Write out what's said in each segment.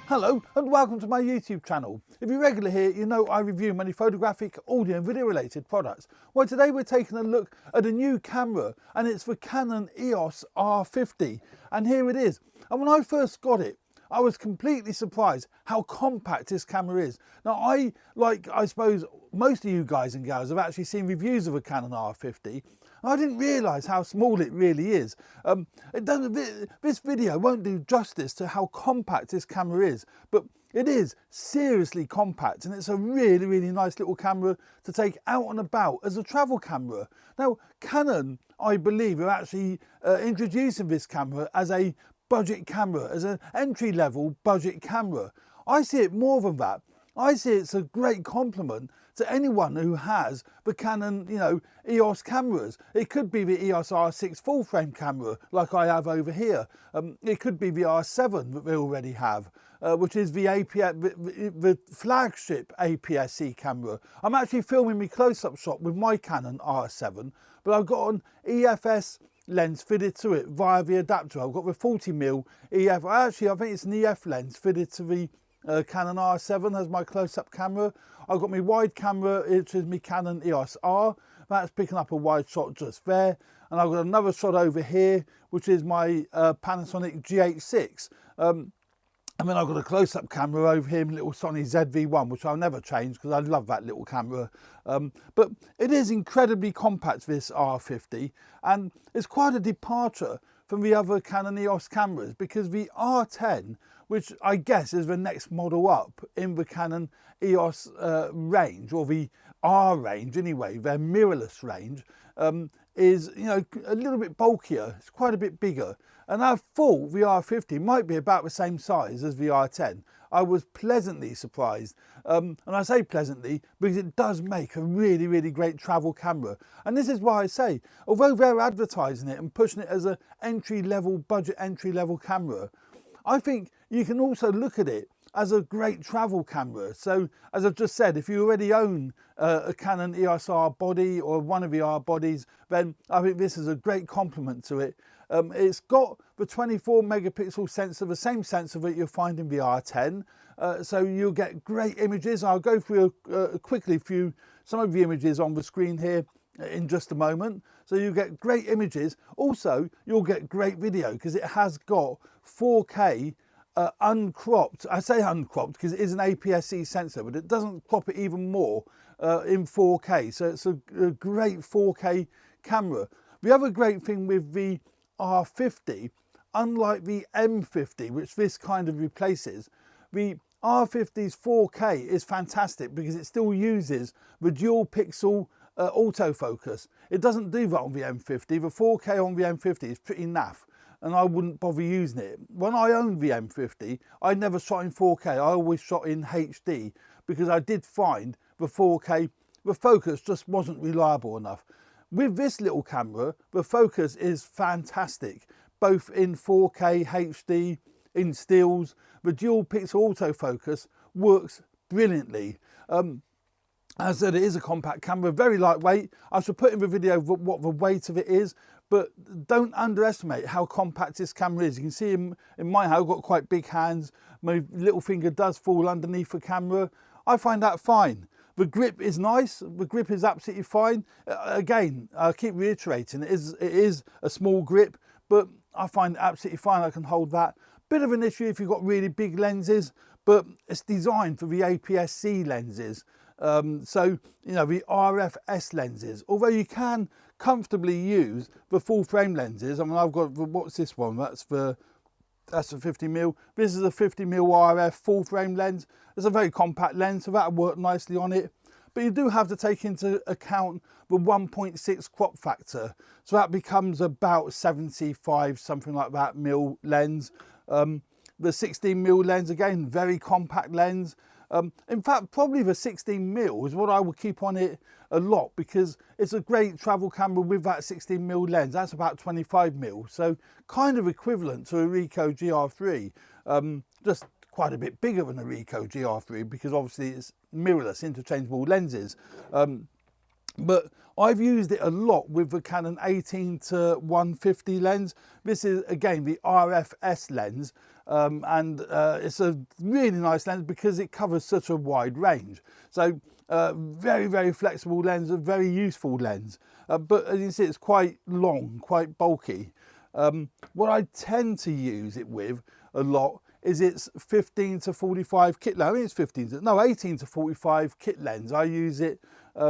Hello and welcome to my YouTube channel. If you're regular here, you know I review many photographic, audio and video related products. Well, today we're taking a look at a new camera, and it's the Canon EOS R50, and here it is. And when I first got it, I was completely surprised how compact this camera is. Now I suppose most of you guys and gals have actually seen reviews of a Canon R50. I didn't realise how small it really is. This video won't do justice to how compact this camera is, but it is seriously compact, and it's a really nice little camera to take out and about as a travel camera. Now Canon, I believe, are actually introducing this camera as a budget camera, as an entry-level budget camera. I see it more than that. I see it's a great compliment to anyone who has the Canon, EOS cameras. It could be the EOS R6 full-frame camera, like I have over here. It could be the R7 that they already have, which is the flagship APS-C camera. I'm actually filming my close-up shot with my Canon R7, but I've got an EFS lens fitted to it via the adapter. I've got the 40mm EF. I think it's an EF lens fitted to the Canon R7 as my close-up camera. I've got my wide camera, which is my Canon EOS R. That's picking up a wide shot just there. And I've got another shot over here, which is my Panasonic GH6. And then I've got a close-up camera over here, my little Sony ZV-1, which I'll never change because I love that little camera. But it is incredibly compact, this R50, and it's quite a departure from the other Canon EOS cameras, because the R10, which I guess is the next model up in the Canon EOS range, or the R range anyway, their mirrorless range, is a little bit bulkier. It's quite a bit bigger, and I thought the R50 might be about the same size as the R10. I was pleasantly surprised, and I say pleasantly because it does make a really great travel camera. And this is why I say, although they're advertising it and pushing it as an budget entry-level camera, I think you can also look at it as a great travel camera. So as I've just said, if you already own a Canon EOS R body or one of the R bodies, then I think this is a great complement to it. It's got the 24 megapixel sensor, the same sensor that you'll find in the R10. So you'll get great images. I'll go through quickly through some of the images on the screen here in just a moment. So you get great images. Also, you'll get great video because it has got 4K uncropped. I say uncropped because it is an APS-C sensor, but it doesn't crop it even more in 4K. So it's a great 4K camera. The other great thing with the R50, unlike the M50, which this kind of replaces, the R50's 4K is fantastic because it still uses the dual pixel autofocus. It doesn't do that on the M50. The 4K on the M50 is pretty naff, and I wouldn't bother using it. When I owned the M50, I never shot in 4K. I always shot in HD because I did find the 4K, the focus just wasn't reliable enough. With this little camera, the focus is fantastic, both in 4K, HD, in stills. The dual pixel autofocus works brilliantly. As I said, it is a compact camera, very lightweight. I shall put in the video what the weight of it is, but don't underestimate how compact this camera is. You can see in my hand, I've got quite big hands. My little finger does fall underneath the camera. I find that fine. The grip is nice. The grip is absolutely fine. Again, I keep reiterating, it is a small grip, but I find it absolutely fine. I can hold that. Bit of an issue if you've got really big lenses, but it's designed for the APS-C lenses. So, the RFS lenses, although you can comfortably use the full frame lenses. I mean, I've got, what's this one? That's a 50mm. This is a 50mm RF full frame lens. It's a very compact lens, so that'll work nicely on it. But you do have to take into account the 1.6 crop factor. So that becomes about 75, something like that, mil lens. The 16mm lens, again, very compact lens. In fact, probably the 16mm is what I would keep on it a lot, because it's a great travel camera with that 16mm lens. That's about 25mm, so kind of equivalent to a Ricoh GR3, just quite a bit bigger than a Ricoh GR3 because obviously it's mirrorless, interchangeable lenses. But I've used it a lot with the Canon 18 to 150 lens. This is again the RFS lens, It's a really nice lens because it covers such a wide range. So very, very flexible lens, a very useful lens. But as you can see, it's quite long, quite bulky. What I tend to use it with a lot is its 15 to 45 kit lens. I mean, it's 18 to 45 kit lens. I use it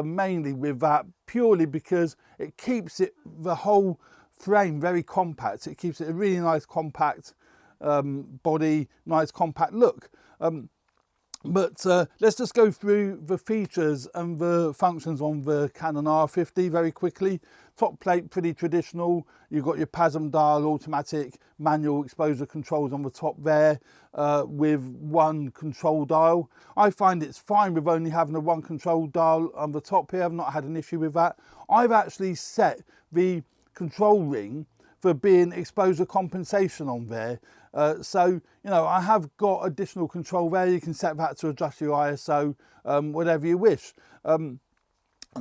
mainly with that purely because it keeps the whole frame very compact. It keeps it a really nice compact body, nice compact look. But let's just go through the features and the functions on the Canon R50 very quickly. Top plate, pretty traditional. You've got your PASM dial, automatic, manual exposure controls on the top there with one control dial. I find it's fine with only having a one control dial on the top here. I've not had an issue with that. I've actually set the control ring for being exposure compensation on there. So, you know, I have got additional control there. You can set that to adjust your ISO, whatever you wish.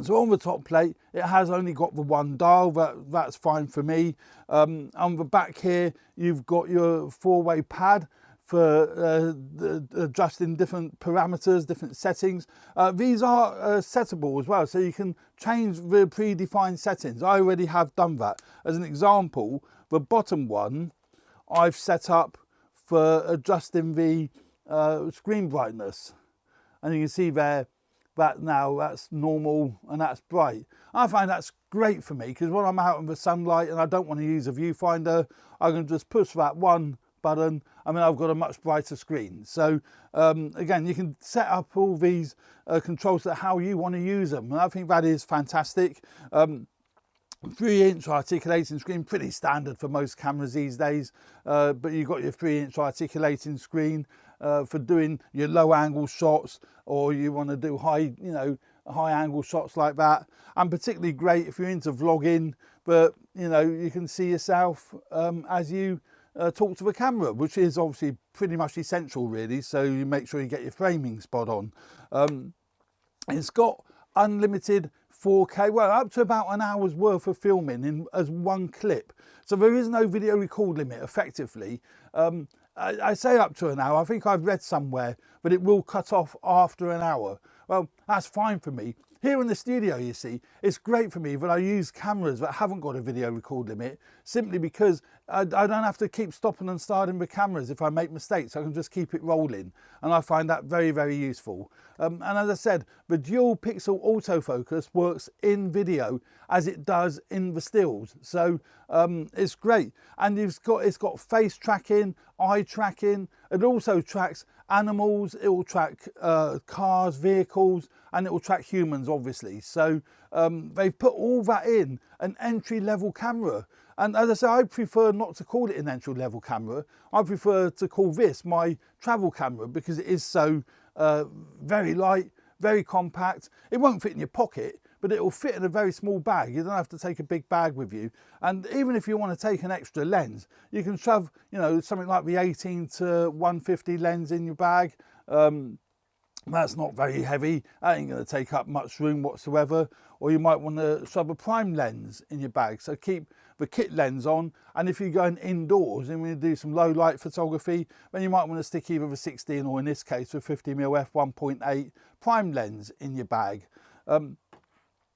So on the top plate, it has only got the one dial. That's fine for me. On the back here, you've got your four-way pad for adjusting different parameters, different settings. These are settable as well, so you can change the predefined settings. I already have done that. As an example, the bottom one I've set up for adjusting the screen brightness, and you can see there that now that's normal and that's bright. I find that's great for me because when I'm out in the sunlight and I don't want to use a viewfinder, I can just push that one button. I mean, I've got a much brighter screen. So again, you can set up all these controls to how you want to use them, and I think that is fantastic. 3-inch articulating screen, pretty standard for most cameras these days, but you've got your 3-inch articulating screen for doing your low angle shots, or you want to do high angle shots like that, and particularly great if you're into vlogging, but you know, you can see yourself as you talk to the camera, which is obviously pretty much essential really, so you make sure you get your framing spot on. It's got unlimited 4K, well, up to about an hour's worth of filming as one clip. So there is no video record limit effectively. I say up to an hour. I think I've read somewhere that it will cut off after an hour. Well, that's fine for me. Here in the studio, you see, it's great for me that I use cameras that haven't got a video record limit, simply because I don't have to keep stopping and starting the cameras if I make mistakes. I can just keep it rolling, and I find that very, very useful. And as I said, the dual pixel autofocus works in video as it does in the stills, so it's great. And it's got face tracking, eye tracking. It also tracks animals, it will track cars, vehicles, and it will track humans, obviously. So they've put all that in an entry-level camera. And as I say, I prefer not to call it an entry-level camera. I prefer to call this my travel camera because it is so very light, very compact. It won't fit in your pocket, but it will fit in a very small bag. You don't have to take a big bag with you. And even if you want to take an extra lens, you can shove, you know, something like the 18 to 150 lens in your bag. That's not very heavy. That ain't going to take up much room whatsoever. Or you might want to shove a prime lens in your bag. So keep the kit lens on. And if you're going indoors and you do some low light photography, then you might want to stick either the 16 or in this case a 50mm f1.8 prime lens in your bag. And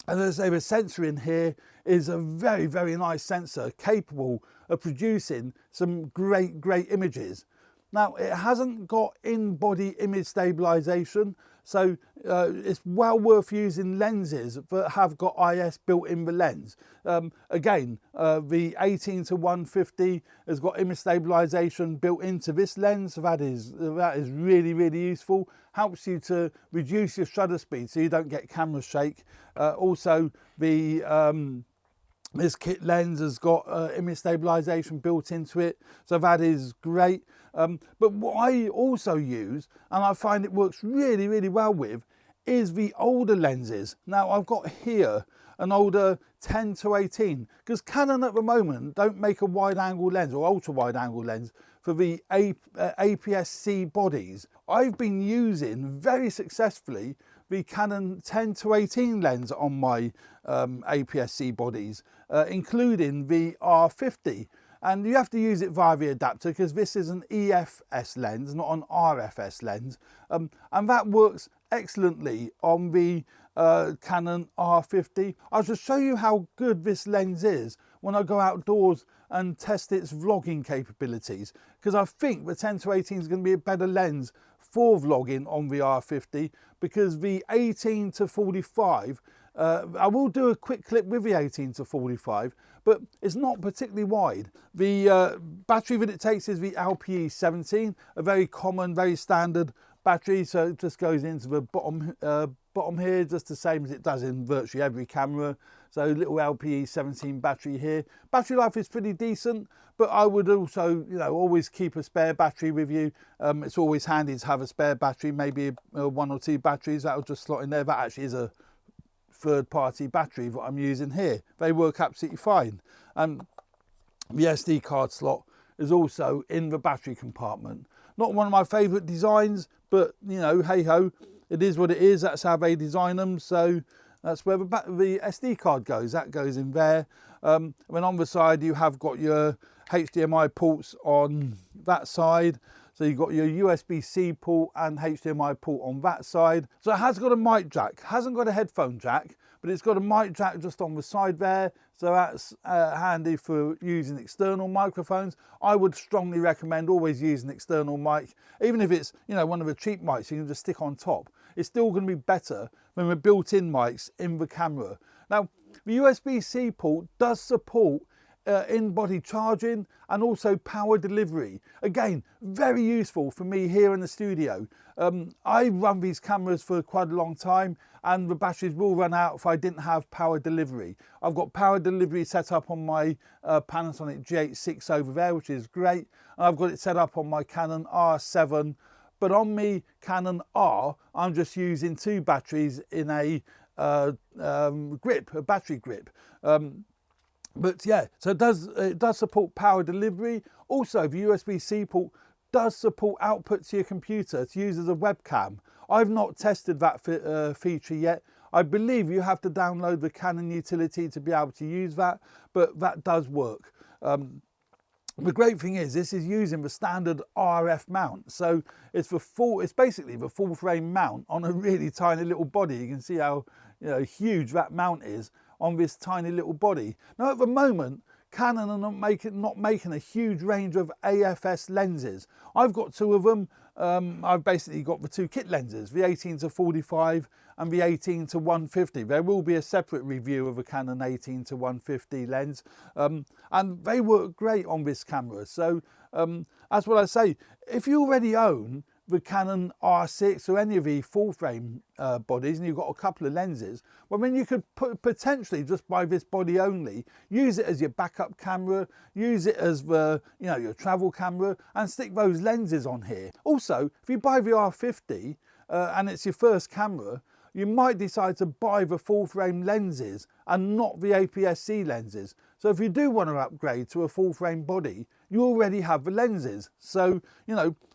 as I say, the sensor in here is a very, very nice sensor, capable of producing some great images. Now, it hasn't got in-body image stabilization, so it's well worth using lenses that have got IS built in the lens. Again, the 18 to 150 has got image stabilization built into this lens, so that is really, really useful. Helps you to reduce your shutter speed so you don't get camera shake. Also, this kit lens has got image stabilization built into it, so that is great. But what I also use, and I find it works really, really well with, is the older lenses. Now, I've got here an older 10 to 18, because Canon at the moment don't make a wide angle lens or ultra wide angle lens for the APS-C bodies. I've been using very successfully the Canon 10 to 18 lens on my APS-C bodies, including the R50. and you have to use it via the adapter because this is an EFS lens, not an RFS lens, and that works excellently on the Canon R50. I'll just show you how good this lens is when I go outdoors and test its vlogging capabilities, because I think the 10-18 is going to be a better lens for vlogging on the R50, because the 18-45, I will do a quick clip with the 18-45, but it's not particularly wide. The battery that it takes is the LPE 17, a very common, very standard battery, so it just goes into the bottom here, just the same as it does in virtually every camera. So little LPE 17 battery here. Battery life is pretty decent, but I would also, always keep a spare battery with you. It's always handy to have a spare battery, maybe 1 or 2 batteries that'll just slot in there. That actually is a third-party battery that I'm using here. They work absolutely fine. The SD card slot is also in the battery compartment. Not one of my favourite designs, but hey ho, it is what it is. That's how they design them. So that's where the SD card goes. That goes in there. Then on the side you have got your HDMI ports on that side. So you've got your USB-C port and HDMI port on that side. So it has got a mic jack, hasn't got a headphone jack, but it's got a mic jack just on the side there. So that's handy for using external microphones. I would strongly recommend always use an external mic, even if it's one of the cheap mics you can just stick on top. It's still going to be better than the built-in mics in the camera. Now, the USB-C port does support in-body charging and also power delivery. Again, very useful for me here in the studio. I run these cameras for quite a long time, and the batteries will run out if I didn't have power delivery. I've got power delivery set up on my Panasonic G8 over there, which is great, and I've got it set up on my Canon R7, but on me Canon R, I'm just using 2 batteries in a battery grip. But yeah, so it does support power delivery. Also, the USB-C port does support output to your computer to use as a webcam. I've not tested that feature yet. I believe you have to download the Canon utility to be able to use that, but that does work. The great thing is this is using the standard RF mount, so it's basically the full frame mount on a really tiny little body. You can see how huge that mount is on this tiny little body. Now at the moment, Canon are not making a huge range of AFS lenses. I've got 2 of them. I've basically got the 2 kit lenses, the 18-45 and the 18-150. There will be a separate review of a Canon 18-150 lens, and they work great on this camera. So that's what I say. If you already own the Canon R6 or any of the full frame bodies and you've got a couple of lenses, well then you could potentially just buy this body only, use it as your backup camera, use it as the your travel camera, and stick those lenses on here. Also, if you buy the R50 and it's your first camera, you might decide to buy the full frame lenses and not the APS-C lenses. So if you do want to upgrade to a full frame body, you already have the lenses. So,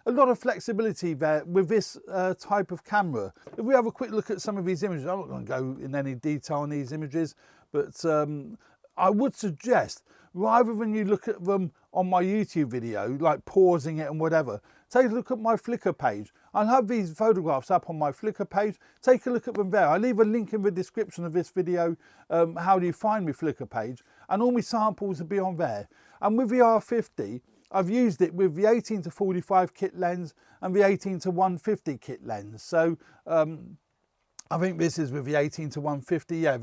a lot of flexibility there with this type of camera. If we have a quick look at some of these images, I'm not going to go in any detail on these images, but I would suggest, rather than you look at them on my YouTube video, like pausing it and whatever, take a look at my Flickr page. I'll have these photographs up on my Flickr page. Take a look at them there. I'll leave a link in the description of this video, how do you find my Flickr page, and all my samples will be on there. And with the R50, I've used it with the 18-45 kit lens and the 18-150 kit lens. So I think this is with the 18-150. Yeah,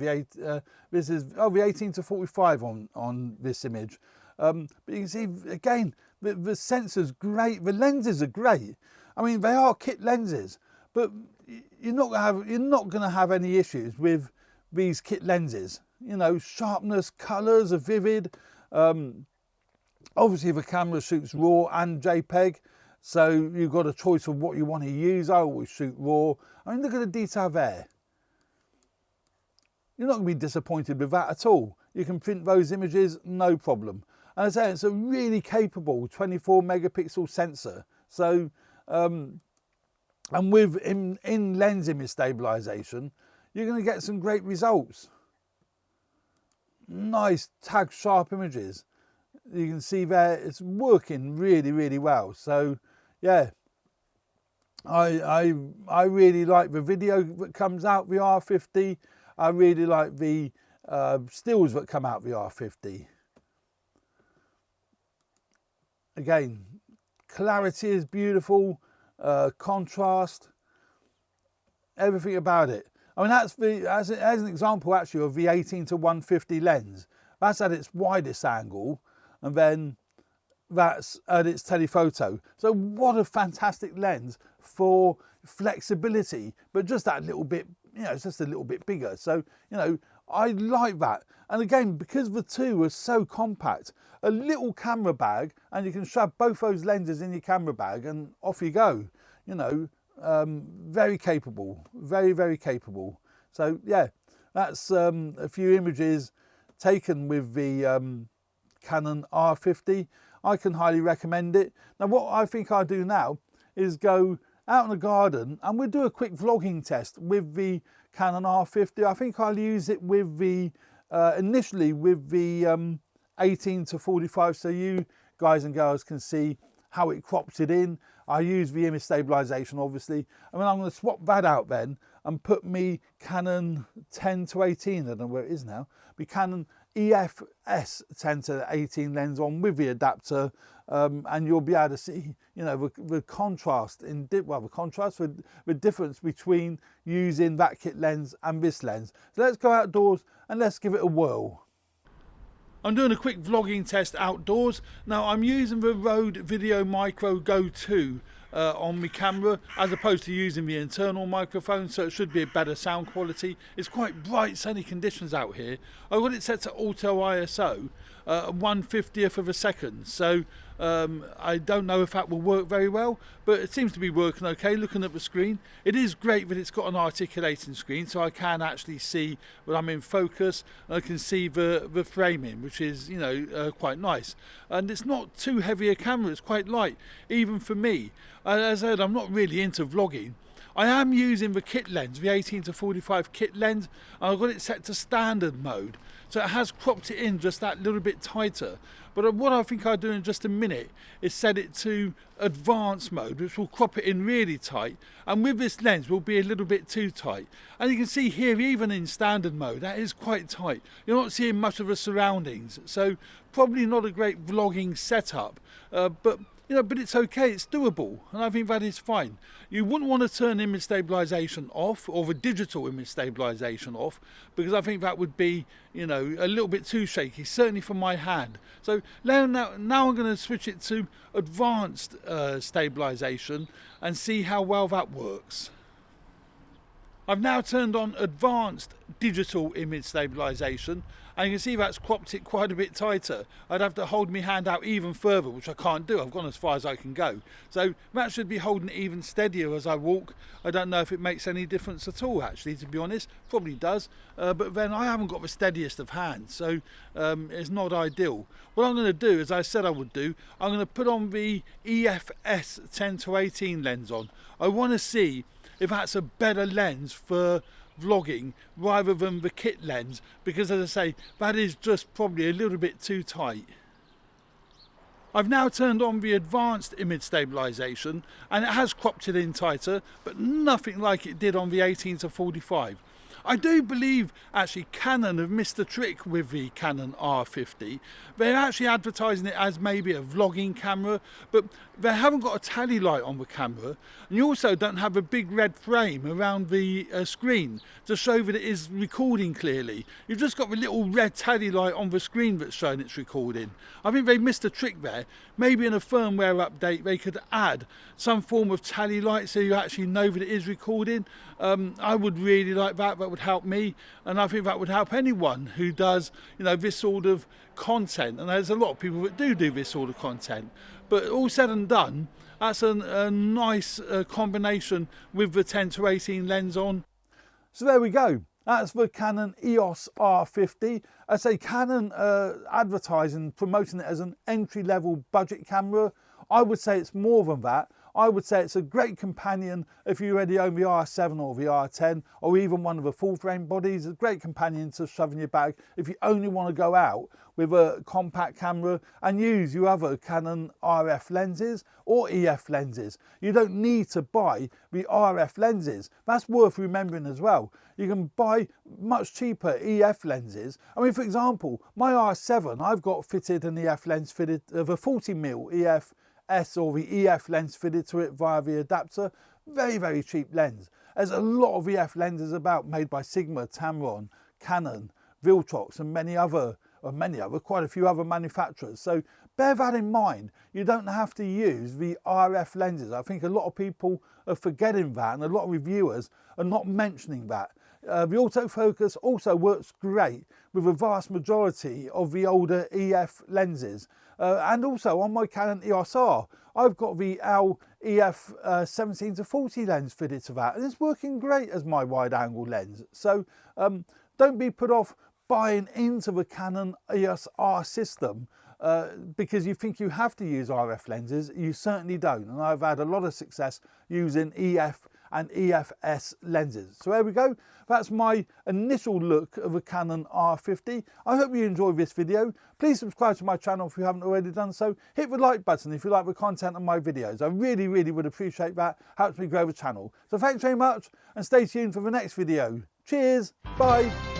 this is the 18-45 on this image. But you can see again the sensor's great. The lenses are great. I mean, they are kit lenses, but you're not going to have any issues with these kit lenses. Sharpness, colours are vivid. Obviously the camera shoots RAW and JPEG, so you've got a choice of what you want to use. I always shoot RAW. I mean, look at the detail there. You're not going to be disappointed with that at all. You can print those images, no problem. And I say it's a really capable 24 megapixel sensor. So, and with in-lens image stabilization, you're going to get some great results. Nice tag sharp images. you can see there it's working really well. So yeah, I really like the video that comes out the R50. I really like the stills that come out the R50. Again, clarity is beautiful, contrast, everything about it. I mean, that's as an example actually of the 18-150 lens. That's at its widest angle, and then that's at its telephoto. So what a fantastic lens for flexibility, but just that little bit, you know, it's just a little bit bigger. So, you know, I like that. And again, because the two are so compact, a little camera bag, and you can shove both those lenses in your camera bag and off you go. You know, very capable, very capable. So yeah, that's a few images taken with the Canon R50. I can highly recommend it. Now what I think I'll do now is go out in the garden and we'll do a quick vlogging test with the Canon R50. I think I'll use it with the initially with the 18-45, so you guys and girls can see how it crops it in. I use the image stabilization obviously, and then I'm going to swap that out then and put me Canon 10-18, I don't know where it is now, the Canon EOS 10-18 lens on with the adapter, and you'll be able to see, you know, the contrast in the difference between using that kit lens and this lens. So let's go outdoors and let's give it a whirl. I'm doing a quick vlogging test outdoors. Now I'm using the Rode Video Micro Go 2 on my camera as opposed to using the internal microphone, so it should be a better sound quality. It's quite bright sunny conditions out here. I've got it set to auto ISO 1/50th of a second, so I don't know if that will work very well, but it seems to be working okay. Looking at the screen, it is great that it's got an articulating screen, so I can actually see when I'm in focus, and I can see the framing, which is, you know, quite nice. And it's not too heavy a camera, it's quite light, even for me. As I said, I'm not really into vlogging. I am using the kit lens, the 18-45 kit lens, and I've got it set to standard mode, so it has cropped it in just that little bit tighter. But what I think I'll do in just a minute is set it to advanced mode, which will crop it in really tight, and with this lens will be a little bit too tight. And you can see here, even in standard mode, that is quite tight. You're not seeing much of the surroundings, so probably not a great vlogging setup, but you know, but it's okay, it's doable, and I think that is fine. You wouldn't want to turn image stabilization off, or the digital image stabilization off, because I think that would be, you know, a little bit too shaky, certainly for my hand. So now I'm going to switch it to advanced stabilization and see how well that works. I've now turned on advanced digital image stabilization, and you can see that's cropped it quite a bit tighter. I'd have to hold my hand out even further, which I can't do. I've gone as far as I can go. So that should be holding it even steadier as I walk. I don't know if it makes any difference at all, actually, to be honest. Probably does, but then I haven't got the steadiest of hands, so it's not ideal. What I'm going to do, as I said I would do, I'm going to put on the EOS 10-18 lens on. I want to see if that's a better lens for vlogging rather than the kit lens, because as I say, that is just probably a little bit too tight. I've now turned on the advanced image stabilization, and it has cropped it in tighter, but nothing like it did on the 18-45. I do believe actually Canon have missed the trick with the Canon R50. They're actually advertising it as maybe a vlogging camera, but they haven't got a tally light on the camera, and you also don't have a big red frame around the screen to show that it is recording clearly. You've just got the little red tally light on the screen that's showing it's recording. I think they missed a trick there. Maybe in a firmware update they could add some form of tally light so you actually know that it is recording. I would really like that. That would help me, and I think that would help anyone who does, you know, this sort of content. And there's a lot of people that do this sort of content. But all said and done, that's a nice combination with the 10-18 lens on. So there we go. That's the Canon EOS R50. I say Canon advertising, promoting it as an entry-level budget camera. I would say it's more than that. I would say it's a great companion if you already own the R7 or the R10 or even one of the full frame bodies. A great companion to shove in your bag if you only want to go out with a compact camera and use your other Canon RF lenses or EF lenses. You don't need to buy the RF lenses. That's worth remembering as well. You can buy much cheaper EF lenses. I mean, for example, my R7, I've got fitted an EF lens fitted of a 40mm EF S or the EF lens fitted to it via the adapter. Very, very cheap lens. There's a lot of EF lenses about made by Sigma, Tamron, Canon, Viltrox and quite a few other manufacturers. So bear that in mind. You don't have to use the RF lenses. I think a lot of people are forgetting that and a lot of reviewers are not mentioning that. The autofocus also works great with a vast majority of the older EF lenses. And also on my Canon EOS R, I've got the AL EF 17-40 lens fitted to that, and it's working great as my wide angle lens. So don't be put off buying into the Canon EOS R system because you think you have to use RF lenses. You certainly don't, and I've had a lot of success using EF and EFS lenses. So there we go. That's my initial look of a Canon R50. I hope you enjoyed this video. Please subscribe to my channel if you haven't already done so. Hit the like button if you like the content of my videos. I really, really would appreciate that. Helps me grow the channel. So thanks very much and stay tuned for the next video. Cheers. Bye.